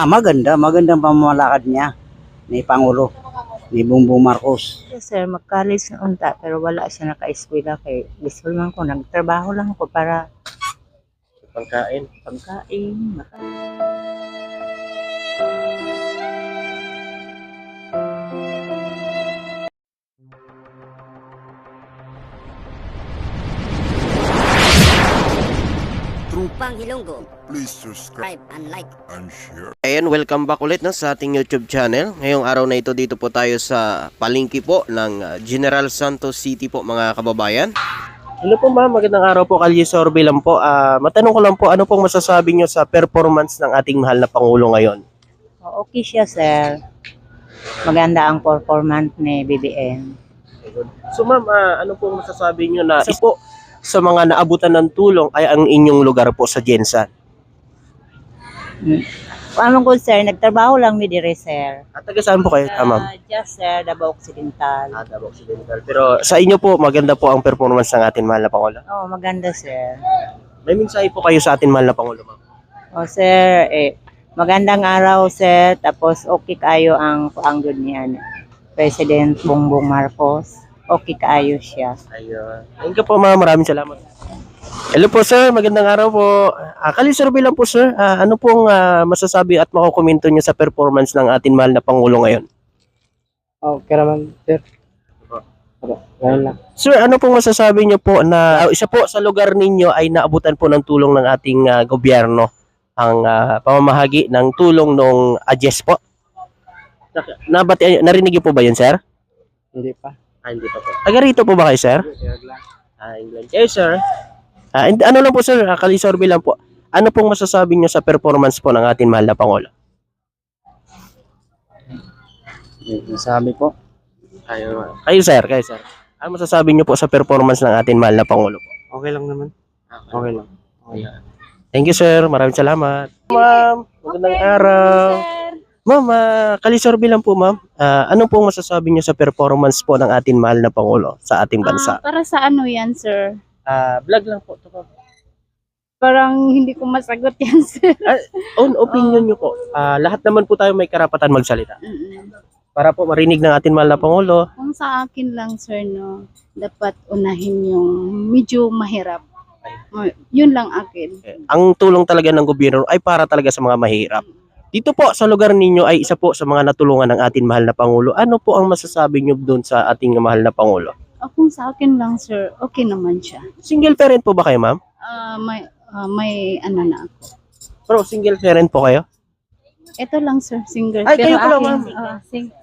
Maganda. Magandang pamamalakad niya ni Pangulo, ni Bongbong Marcos. Yes, sir, mag-college na unta pero wala siya naka-eskwela kay gusto man ko nagtrabaho lang ako para Pagkain. pagkain. Trupang Ilonggo, Please subscribe subscribe and like. and share. Ayan, welcome back ulit sa ating YouTube channel. Ngayong araw na ito, dito po tayo sa palengke po ng General Santos City po, mga kababayan. Hello po ma'am, magandang araw po. Kalye Sorbe lang po. Matanong ko lang po, ano pong masasabi nyo sa performance ng ating mahal na Pangulo ngayon? Okay siya, sir. Maganda ang performance ni BBM. So ma'am, ano pong masasabi nyo na isa po sa mga naabutan ng tulong ay ang inyong lugar po sa Jensan? Ano ko, sir, nagtrabaho lang mi dire, sir. At taga saan po kayo, ma'am? Just, sir, Davao Occidental. Davao Occidental. Pero sa inyo po, maganda po ang performance ng ating mahal na Pangulo. Oh, maganda, sir. May mensahe po kayo sa ating mahal na Pangulo, ma'am? Oh, sir, magandang araw, sir. Tapos okay kayo ang good niyan. President Bongbong Marcos. Okay kayo siya. Ayun. Thank you po, ma'am. Maraming salamat. Hello po, sir. Magandang araw po. Kalisurvey lang po, sir. Ano pong masasabi at makukomento niyo sa performance ng ating mahal na Pangulo ngayon? Okay naman, sir. Ganun lang. Sir, ano pong masasabi niyo po na isa po sa lugar ninyo ay naabutan po ng tulong ng ating gobyerno ang pamamahagi ng tulong ng AGES po? Narinig niyo po ba yun, sir? Hindi pa. Hindi pa po. Taga rito po ba kayo, sir? England. Kayo, sir? Ano lang po, sir? Kalisorbe lang po. Ano pong masasabi niyo sa performance po ng ating mahal na Pangulo? Sabi po. Kayo, sir? Kayo, sir? Ano masasabi niyo po sa performance ng ating mahal na Pangulo po? Okay lang naman. Okay lang. Okay lang. Thank you, sir. Maraming salamat. Ma'am, magandang araw. Ma'am, kalisorbe lang po, ma'am. Ano pong masasabi niyo sa performance po ng ating mahal na Pangulo sa ating bansa? Para sa ano yan, sir? Vlog lang po. Parang hindi ko masagot yan, sir. Own opinion niyo po. Lahat naman po tayo may karapatan magsalita. Para po marinig ng ating mahal na Pangulo. Kung sa akin lang, sir, no, dapat unahin yung medyo mahirap. Yun lang akin. Ang tulong talaga ng gobyerno ay para talaga sa mga mahirap. Dito po sa lugar ninyo ay isa po sa mga natulungan ng ating mahal na Pangulo. Ano po ang masasabi niyo doon sa ating mahal na Pangulo? Kung sa akin lang, sir, okay naman siya. Single parent po ba kayo, ma'am? May ano na ako. Pero single parent po kayo? Ito lang, sir, single. Ay, kayo pala, ma'am.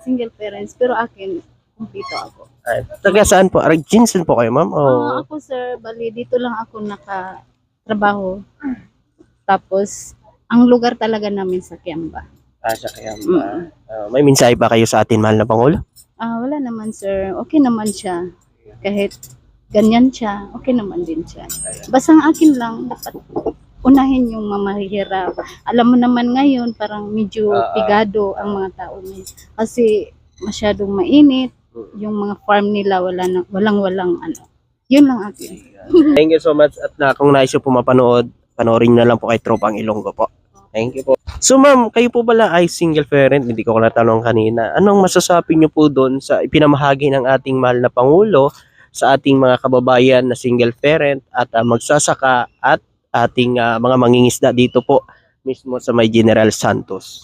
Single parents, pero akin, kumpleto ako. Taga saan po? Jensen po kayo, ma'am? Ako, sir, bali, dito lang ako nakatrabaho. Tapos, ang lugar talaga namin sa Kiamba. Sa Kiamba. May mensahe ba kayo sa ating mahal na Pangulo? Wala naman, sir. Okay naman siya. Kahit ganyan siya, okay naman din siya. Basta ang akin lang, dapat unahin yung mamahirap. Alam mo naman ngayon, parang medyo pigado ang mga tao ngayon. Kasi masyadong mainit, yung mga farm nila walang ano. Yun lang akin. Thank you so much. At kung nais po mapanood, panoorin na lang po kay Tropang Ilonggo po. Thank you po. So ma'am, kayo po pala ay single parent, hindi ko natanong kanina. Anong masasabi niyo po doon sa ipinamahagi ng ating mahal na Pangulo sa ating mga kababayan na single parent at magsasaka at ating mga mangingisda dito po mismo sa may General Santos?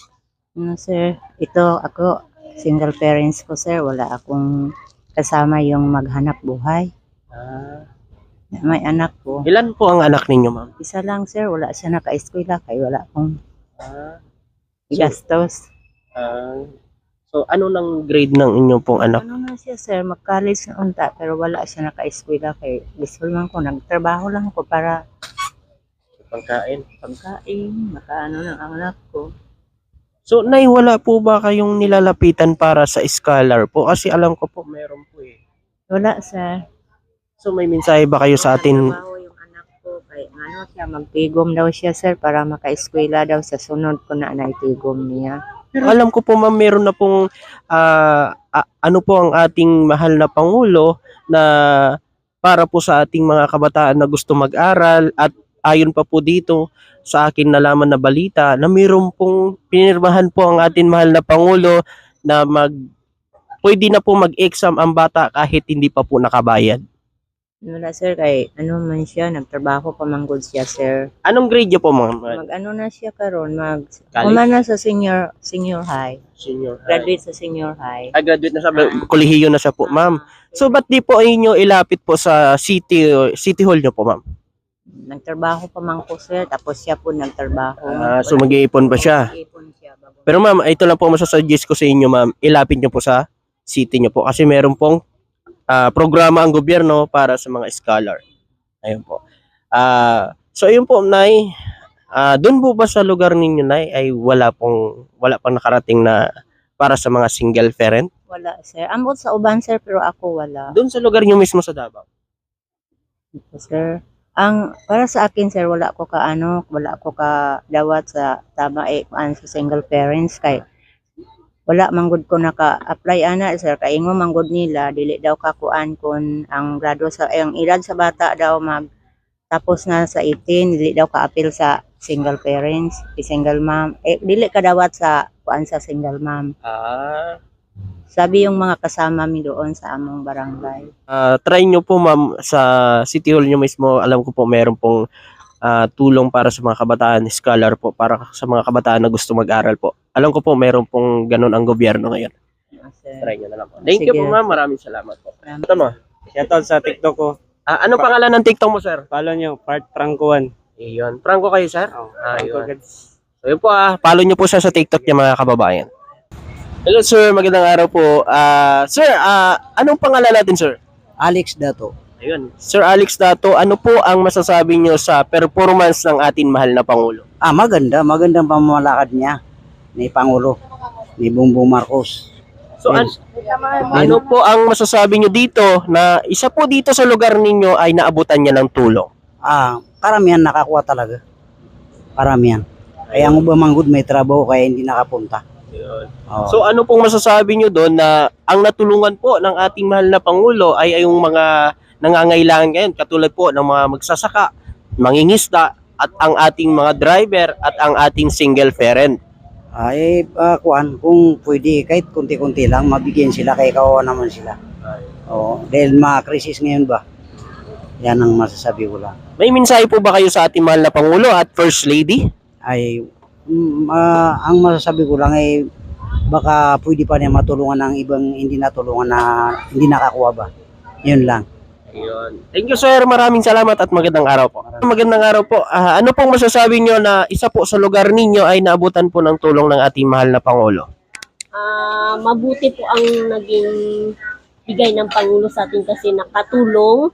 Sir, ito ako, single parents ko, sir. Wala akong kasama yung maghanap buhay. May anak ko. Ilan po ang anak ninyo, ma'am? Isa lang, sir. Wala siya naka-eskwela kaya wala akong gastos. So, ano nang grade ng inyong pong anak? Ano na siya, sir? Mag-college na unta pero wala siya naka-eskwela kaya gusto man ko. Nagtrabaho lang ako para Pagkain. makaano ng anak ko. So, Nay, wala po ba kayong nilalapitan para sa scholar po? Kasi alam ko po, meron po eh. Wala, sir. So, may mensahe ba kayo sa atin? Trabaho yung anak ko kay ano siya, magtigom daw siya, sir, para maka-eskwela daw sa sunod ko na naitigom niya. Pero alam ko po, ma'am, meron na pong ano po ang ating mahal na Pangulo na para po sa ating mga kabataan na gusto mag-aral at ayon pa po dito sa akin nalaman na balita na mayroon pong pinirmahan po ang ating mahal na Pangulo na pwede na po mag-exam ang bata kahit hindi pa po nakabayad. Wala sir, kay ano man siya, nagtrabaho pa man good siya sir. Anong grade niyo po, ma'am? Mag-ano na siya karon, College? umana sa senior high. Senior. Graduate sa senior high. Graduate na siya, kolehiyo na siya po, ma'am. So, ba't di po inyo ilapit po sa city hall niyo po, ma'am? Nagtrabaho pa man po sir, tapos siya po nagtrabaho. So, mag-iipon pa siya. Mag-iipon siya bago. Pero ma'am, ito lang po masasuggest ko sa inyo, ma'am. Ilapit niyo po sa city niyo po kasi meron pong programa ang gobyerno para sa mga scholar. Ayun po. So ayun po, Nay. Doon po ba sa lugar ninyo, Nay, ay wala pang nakarating na para sa mga single parent? Wala sir. Ambot sa uban sir, pero ako wala. Doon sa lugar niyo mismo sa Davao? Sir, ang para sa akin sir, wala ko ka dawat sa tama sa single parents kay wala manggod ko naka-apply ana sir, kay ingo manggod nila dili daw kakuan kun ang grado sa ang edad sa bata daw tapos na sa 18 dili daw ka-appeal sa single parents, single mom. Dili ka dawat sa kuan sa single mom. Sabi yung mga kasama mi doon sa among barangay. Try nyo po, ma'am, sa City Hall nyo mismo. Alam ko po meron pong tulong para sa mga kabataan, scholar po, para sa mga kabataan na gusto mag-aral po. Alam ko po meron pong ganun ang gobyerno ngayon. Sir. Try nyo na lang po. Thank you Sige. po, ma'am. Maraming salamat po. Salamat. Ito mo. Shoutout sa TikTok ko. Anong pangalan ng TikTok mo, sir? Follow nyo, Part Francoan. Iyon. Franco kayo, sir? Oh, Ayun. Franco Gads. So yun po, follow nyo po siya sa TikTok niya, mga kababayan. Hello, sir. Magandang araw po. Sir, anong pangalan natin, sir? Alex Dato. Ayun. Sir Alex Dato, ano po ang masasabi nyo sa performance ng ating mahal na Pangulo? Magandang pamamalakad niya ni Pangulo, ni Bongbong Marcos. So, Yes. ano po ang masasabi nyo dito na isa po dito sa lugar ninyo ay naabutan niya ng tulong? Karamihan nakakuha talaga. Karamihan. Kaya ang ubang manggod may trabaho kaya hindi nakapunta. Oo. So, ano pong masasabi nyo doon na ang natulungan po ng ating mahal na Pangulo ay yung mga nangangailangan ngayon, katulad po ng mga magsasaka, mangingisda, at ang ating mga driver at ang ating single parent. Kung pwede, kahit kunti-kunti lang, mabigyan sila, kaya kawawa naman sila. Oo, dahil mga-krisis ngayon ba? Yan ang masasabi ko lang. May mensahe po ba kayo sa ating mahal na Pangulo at First Lady? Ang masasabi ko lang ay baka pwede pa niya matulungan ng ibang hindi natulungan na hindi nakakuha ba. Yun lang. Ayun. Thank you, sir. Maraming salamat at magandang araw po. Magandang araw po. Ano pong masasabi nyo na isa po sa lugar ninyo ay naabutan po ng tulong ng ating mahal na Pangulo? Mabuti po ang naging bigay ng Pangulo sa atin kasi nakatulong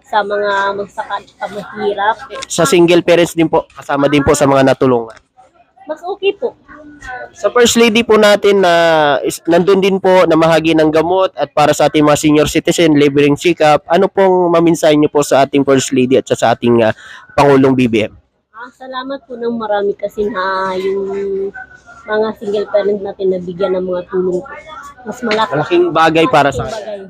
sa mga magsaka at mahirap. Sa single parents din po, kasama din po sa mga natulungan. Mas okay po. Sa First Lady po natin na nandun din po na mahagi ng gamot at para sa ating mga senior citizen, libreng check-up, ano pong maminsahe niyo po sa ating First Lady at sa ating Pangulong BBM? Salamat po ng marami kasi na yung mga single parent natin nabigyan ng mga tulong po. Mas malaki. Malaking bagay para sa Bagay.